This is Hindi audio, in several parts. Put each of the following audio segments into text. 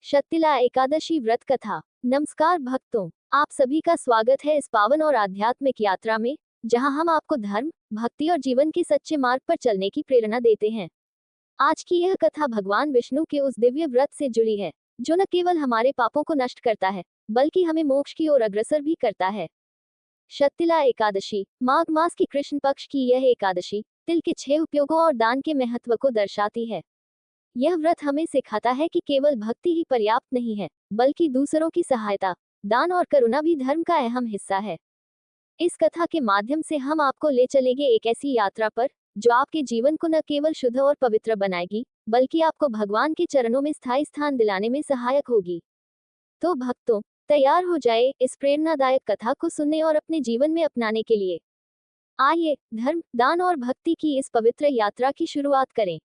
शतिला एकादशी व्रत कथा। नमस्कार भक्तों, आप सभी का स्वागत है इस पावन और आध्यात्मिक यात्रा में, जहां हम आपको धर्म, भक्ति और जीवन के सच्चे मार्ग पर चलने की प्रेरणा देते हैं। आज की यह कथा भगवान विष्णु के उस दिव्य व्रत से जुड़ी है, जो न केवल हमारे पापों को नष्ट करता है, बल्कि हमें मोक्ष की ओर अग्रसर भी करता है। शतिला एकादशी, माघ मास की कृष्ण पक्ष की यह एकादशी, तिल के 6 उपयोगों और दान के महत्व को दर्शाती है। यह व्रत हमें सिखाता है कि केवल भक्ति ही पर्याप्त नहीं है, बल्कि दूसरों की सहायता, दान और करुणा भी धर्म का अहम हिस्सा है। इस कथा के माध्यम से हम आपको ले चलेंगे एक ऐसी यात्रा पर, जो आपके जीवन को न केवल शुद्ध और पवित्र बनाएगी, बल्कि आपको भगवान के चरणों में स्थायी स्थान दिलाने में सहायक होगी। तो भक्तों, तैयार हो जाए इस प्रेरणादायक कथा को सुनने और अपने जीवन में अपनाने के लिए। आइए, धर्म, दान और भक्ति की इस पवित्र यात्रा की शुरुआत करें।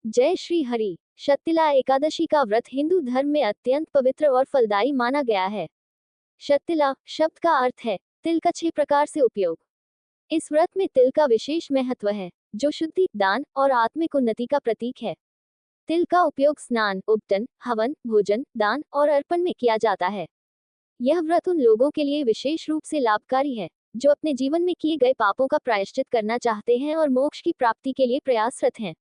जय श्री हरि। शतिला एकादशी का व्रत हिंदू धर्म में अत्यंत पवित्र और फलदायी माना गया है। शतिला शब्द का अर्थ है तिल का 6 प्रकार से उपयोग। इस व्रत में तिल का विशेष महत्व है, जो शुद्धि, दान और आत्मिक उन्नति का प्रतीक है। तिल का उपयोग स्नान, उपटन, हवन, भोजन, दान और अर्पण में किया जाता है। यह व्रत उन लोगों के लिए विशेष रूप से लाभकारी है, जो अपने जीवन में किए गए पापों का प्रायश्चित करना चाहते हैं और मोक्ष की प्राप्ति के लिए प्रयासरत हैं।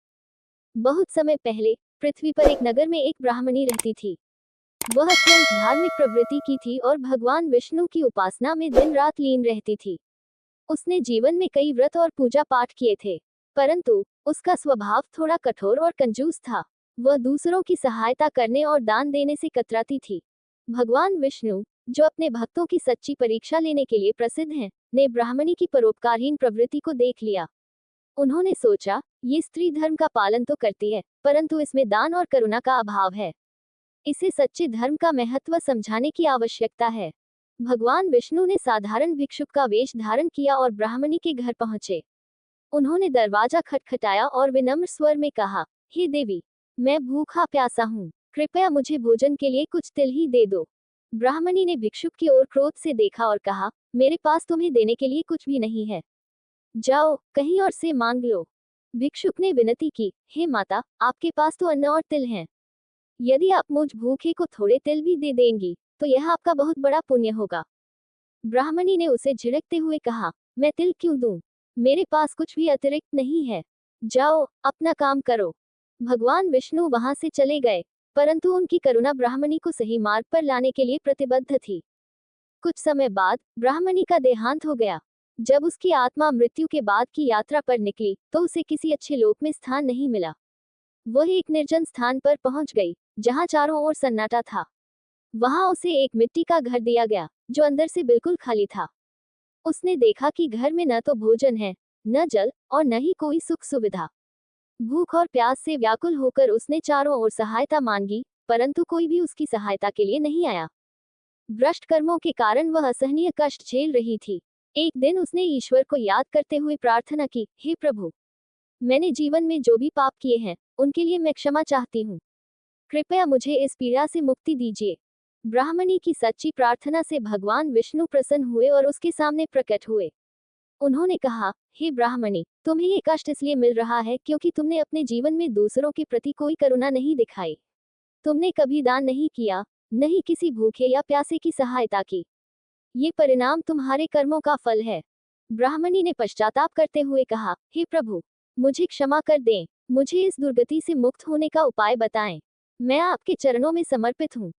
बहुत समय पहले पृथ्वी पर एक नगर में एक ब्राह्मणी रहती थी। वह अत्यंत धार्मिक प्रवृत्ति की थी और भगवान विष्णु की उपासना में दिन रात लीन रहती थी। उसने जीवन में कई व्रत और पूजा पाठ किए थे, परंतु उसका स्वभाव थोड़ा कठोर और कंजूस था। वह दूसरों की सहायता करने और दान देने से कतराती थी। भगवान विष्णु, जो अपने भक्तों की सच्ची परीक्षा लेने के लिए प्रसिद्ध हैं, ने ब्राह्मणी की परोपकारहीन प्रवृत्ति को देख लिया। उन्होंने सोचा, ये स्त्री धर्म का पालन तो करती है, परंतु इसमें दान और करुणा का अभाव है। इसे सच्चे धर्म का महत्व समझाने की आवश्यकता है। भगवान विष्णु ने साधारण भिक्षुक का वेश धारण किया और ब्राह्मणी के घर पहुंचे। उन्होंने दरवाजा खटखटाया और विनम्र स्वर में कहा, हे देवी, मैं भूखा प्यासा हूँ, कृपया मुझे भोजन के लिए कुछ तिल ही दे दो। ब्राह्मणी ने भिक्षुक की ओर क्रोध से देखा और कहा, मेरे पास तुम्हें देने के लिए कुछ भी नहीं है, जाओ कहीं और से मांग लो। भिक्षुक ने विनती की, हे माता, आपके पास तो अन्न और तिल हैं। यदि आप मुझ भूखे को थोड़े तिल भी दे देंगी, तो यह आपका बहुत बड़ा पुण्य होगा। ब्राह्मणी ने उसे झिड़कते हुए कहा, मैं तिल क्यों दूं? मेरे पास कुछ भी अतिरिक्त नहीं है। जाओ, अपना काम करो। भगवान विष्णु वहां से चले गए, परंतु उनकी करुणा ब्राह्मणी को सही मार्ग पर लाने के लिए प्रतिबद्ध थी। कुछ समय बाद ब्राह्मणी का देहांत हो गया। जब उसकी आत्मा मृत्यु के बाद की यात्रा पर निकली, तो उसे किसी अच्छे लोक में स्थान नहीं मिला। वह एक निर्जन स्थान पर पहुंच गई, जहां चारों ओर सन्नाटा था। वहां उसे एक मिट्टी का घर दिया गया, जो अंदर से बिल्कुल खाली था। उसने देखा कि घर में न तो भोजन है, न जल और न ही कोई सुख सुविधा। भूख और प्यास से व्याकुल होकर उसने चारों ओर सहायता मांगी, परंतु कोई भी उसकी सहायता के लिए नहीं आया। भ्रष्ट कर्मों के कारण वह असहनीय कष्ट झेल रही थी। एक दिन उसने ईश्वर को याद करते हुए प्रार्थना की, हे प्रभु, मैंने जीवन में जो भी पाप किए हैं, उनके लिए मैं क्षमा चाहती हूँ। कृपया मुझे इस पीड़ा से मुक्ति दीजिए। ब्राह्मणी की सच्ची प्रार्थना से भगवान विष्णु प्रसन्न हुए और उसके सामने प्रकट हुए। उन्होंने कहा, हे ब्राह्मणी, तुम्हें ये कष्ट इसलिए मिल रहा है क्योंकि तुमने अपने जीवन में दूसरों के प्रति कोई करुणा नहीं दिखाई। तुमने कभी दान नहीं किया, न ही किसी भूखे या प्यासे की सहायता की। ये परिणाम तुम्हारे कर्मों का फल है। ब्राह्मणी ने पश्चाताप करते हुए कहा, हे प्रभु, मुझे क्षमा कर दें, मुझे इस दुर्गति से मुक्त होने का उपाय बताएं। मैं आपके चरणों में समर्पित हूँ।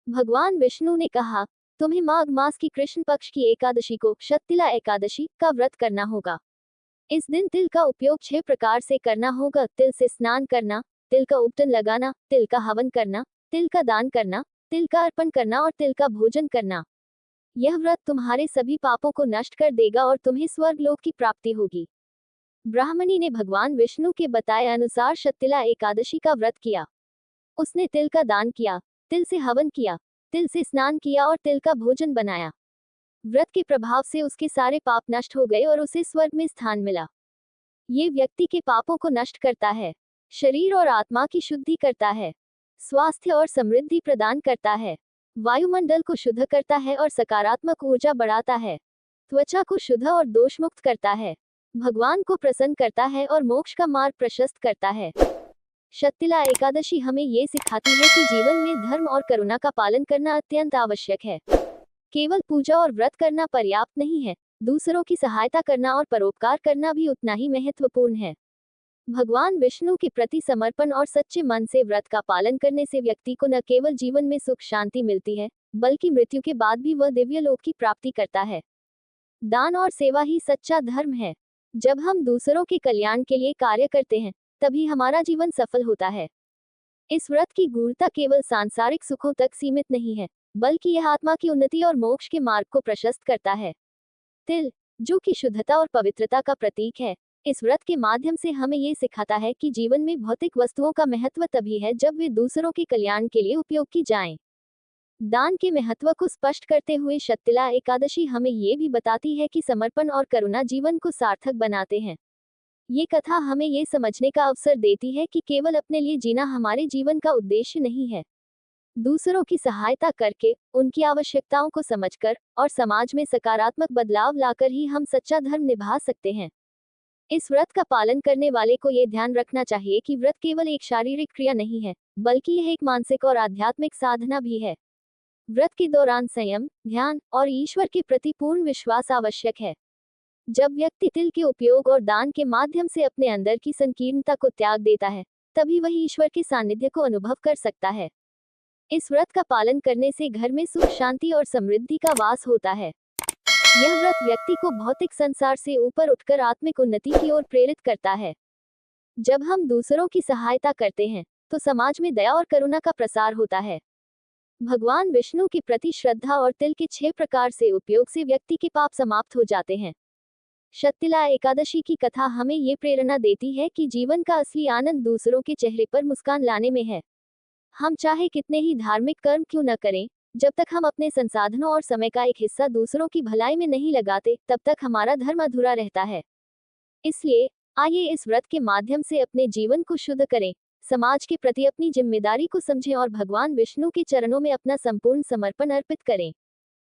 भगवान विष्णु ने कहा, तुम्हें माघ मास की कृष्ण पक्ष की एकादशी को शतिला एकादशी का व्रत करना होगा। इस दिन तिल का उपयोग 6 प्रकार से करना होगा। तिल से स्नान करना, तिल का उपटन लगाना, तिल का हवन करना, तिल का दान करना, तिल का अर्पण करना और तिल का भोजन करना। यह व्रत तुम्हारे सभी पापों को नष्ट कर देगा और तुम्हें स्वर्ग लोक की प्राप्ति होगी। ब्राह्मणी ने भगवान विष्णु के बताए अनुसार शतिला एकादशी का व्रत किया। उसने तिल का दान किया, तिल से हवन किया, तिल से स्नान किया और तिल का भोजन बनाया। व्रत के प्रभाव से उसके सारे पाप नष्ट हो गए और उसे स्वर्ग में स्थान मिला। ये व्यक्ति के पापों को नष्ट करता है, शरीर और आत्मा की शुद्धि करता है, स्वास्थ्य और समृद्धि प्रदान करता है, वायुमंडल को शुद्ध करता है और सकारात्मक ऊर्जा बढ़ाता है, त्वचा को शुद्ध और दोषमुक्त करता है, भगवान को प्रसन्न करता है और मोक्ष का मार्ग प्रशस्त करता है। शतिला एकादशी हमें ये सिखाती है कि जीवन में धर्म और करुणा का पालन करना अत्यंत आवश्यक है। केवल पूजा और व्रत करना पर्याप्त नहीं है, दूसरों की सहायता करना और परोपकार करना भी उतना ही महत्वपूर्ण है। भगवान विष्णु के प्रति समर्पण और सच्चे मन से व्रत का पालन करने से व्यक्ति को न केवल जीवन में सुख शांति मिलती है, बल्कि मृत्यु के बाद भी वह दिव्य लोक की प्राप्ति करता है। दान और सेवा ही सच्चा धर्म है। जब हम दूसरों के कल्याण के लिए कार्य करते हैं, तभी हमारा जीवन सफल होता है। इस व्रत की गूढ़ता केवल सांसारिक सुखों तक सीमित नहीं है, बल्कि यह आत्मा की उन्नति और मोक्ष के मार्ग को प्रशस्त करता है। तिल, जो कि शुद्धता और पवित्रता का प्रतीक है, इस व्रत के माध्यम से हमें ये सिखाता है कि जीवन में भौतिक वस्तुओं का महत्व तभी है जब वे दूसरों के कल्याण के लिए उपयोग की जाएं। दान के महत्व को स्पष्ट करते हुए शतिला एकादशी हमें ये भी बताती है कि समर्पण और करुणा जीवन को सार्थक बनाते हैं। ये कथा हमें ये समझने का अवसर देती है कि केवल अपने लिए जीना हमारे जीवन का उद्देश्य नहीं है। दूसरों की सहायता करके, उनकी आवश्यकताओं को समझकर और समाज में सकारात्मक बदलाव लाकर ही हम सच्चा धर्म निभा सकते हैं। इस व्रत का पालन करने वाले को ये ध्यान रखना चाहिए कि व्रत केवल एक शारीरिक क्रिया नहीं है, बल्कि यह एक मानसिक और आध्यात्मिक साधना भी है। व्रत के दौरान संयम, ध्यान और ईश्वर के प्रति पूर्ण विश्वास आवश्यक है। जब व्यक्ति तिल के उपयोग और दान के माध्यम से अपने अंदर की संकीर्णता को त्याग देता है, तभी वह ईश्वर के सानिध्य को अनुभव कर सकता है। इस व्रत का पालन करने से घर में सुख शांति और समृद्धि का वास होता है। यह व्रत व्यक्ति को भौतिक संसार से ऊपर उठकर आत्मिक उन्नति की ओर प्रेरित करता है। जब हम दूसरों की सहायता करते हैं, तो समाज में दया और करुणा का प्रसार होता है। भगवान विष्णु के प्रति श्रद्धा और तिल के 6 प्रकार से उपयोग से व्यक्ति के पाप समाप्त हो जाते हैं। शतिला एकादशी की कथा हमें ये प्रेरणा देती है कि जीवन का असली आनंद दूसरों के चेहरे पर मुस्कान लाने में है। हम चाहे कितने ही धार्मिक कर्म क्यों न करें, जब तक हम अपने संसाधनों और समय का एक हिस्सा दूसरों की भलाई में नहीं लगाते, तब तक हमारा धर्म अधूरा रहता है। इसलिए आइए इस व्रत के माध्यम से अपने जीवन को शुद्ध करें, समाज के प्रति अपनी जिम्मेदारी को समझें और भगवान विष्णु के चरणों में अपना संपूर्ण समर्पण अर्पित करें।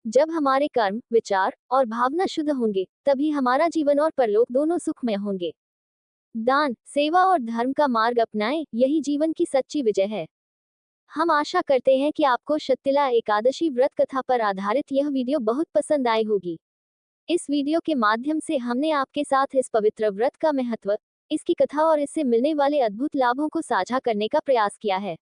जब हमारे कर्म, विचार और भावना शुद्ध होंगे, तभी हमारा जीवन और परलोक दोनों सुखमय होंगे। दान, सेवा और धर्म का मार्ग अपनाएं, यही जीवन की सच्ची विजय है। हम आशा करते हैं कि आपको शतिला एकादशी व्रत कथा पर आधारित यह वीडियो बहुत पसंद आई होगी। इस वीडियो के माध्यम से हमने आपके साथ इस पवित्र व्रत का महत्व, इसकी कथा और इससे मिलने वाले अद्भुत लाभों को साझा करने का प्रयास किया है।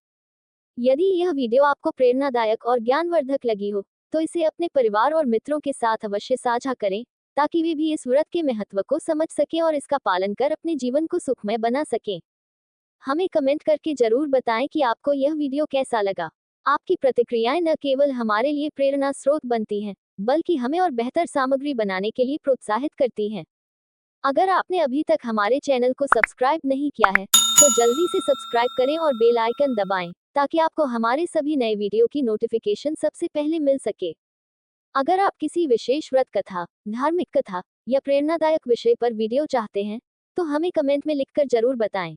यदि यह वीडियो आपको प्रेरणादायक और ज्ञानवर्धक लगी हो, तो इसे अपने परिवार और मित्रों के साथ अवश्य साझा करें, ताकि वे भी इस व्रत के महत्व को समझ सकें और इसका पालन कर अपने जीवन को सुखमय बना सकें। हमें कमेंट करके जरूर बताएं कि आपको यह वीडियो कैसा लगा। आपकी प्रतिक्रियाएं न केवल हमारे लिए प्रेरणा स्रोत बनती हैं, बल्कि हमें और बेहतर सामग्री बनाने के लिए प्रोत्साहित करती हैं। अगर आपने अभी तक हमारे चैनल को सब्सक्राइब नहीं किया है, तो जल्दी से सब्सक्राइब करें और बेल आइकन दबाएं, ताकि आपको हमारे सभी नए वीडियो की नोटिफिकेशन सबसे पहले मिल सके। अगर आप किसी विशेष व्रत कथा, धार्मिक कथा या प्रेरणादायक विषय पर वीडियो चाहते हैं, तो हमें कमेंट में लिखकर जरूर बताएं।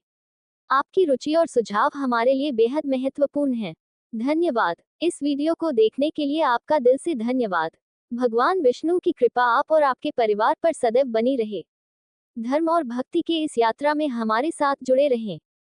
आपकी रुचि और सुझाव हमारे लिए बेहद महत्वपूर्ण है। धन्यवाद। इस वीडियो को देखने के लिए आपका दिल से धन्यवाद। भगवान विष्णु की कृपा आप और आपके परिवार पर सदैव बनी रहे। धर्म और भक्ति के इस यात्रा में हमारे साथ जुड़े रहें।